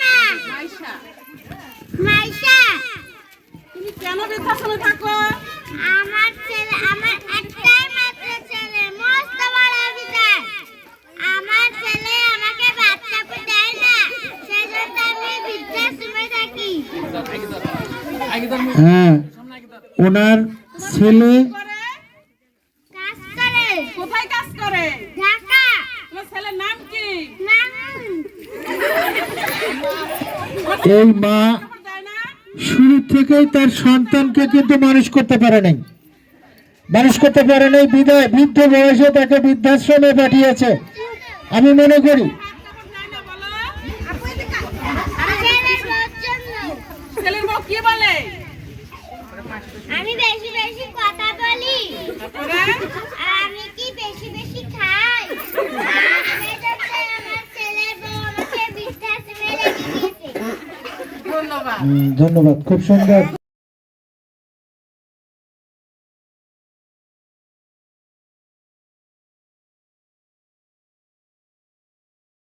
না। মাইশা। মাইশা। তুমি কেন বৃদ্ধাশ্রমে থাকো? আমার একটাই মাত্র ছেলে, মস্ত বড় অফিসার। আমার ছেলে আমাকে বাচ্চা দেয় না, সেজন্য আমি বৃদ্ধাশ্রমে থাকি। হ্যাঁ, ওনার ছেলে কাজ করে। কোথায় কাজ করে? ঢাকা। তোমার ছেলের নাম কি? এই মা শুরু থেকেই তার সন্তানকে কিন্তু মানুষ করতে পারে নাই, বিদায় বৃদ্ধ বয়সে তাকে বৃদ্ধাশ্রমে পাঠিয়েছে। আমি মনে করি ছেলের বউ কি বলে? আমি বেশি বেশি কথা বলি, আমি কি বেশি বেশি খাই। আমার ছেলের বউ আমাকে বৃদ্ধাশ্রমে রেখে দিয়েছে। ধন্যবাদ। ধন্যবাদ, খুব সুন্দর।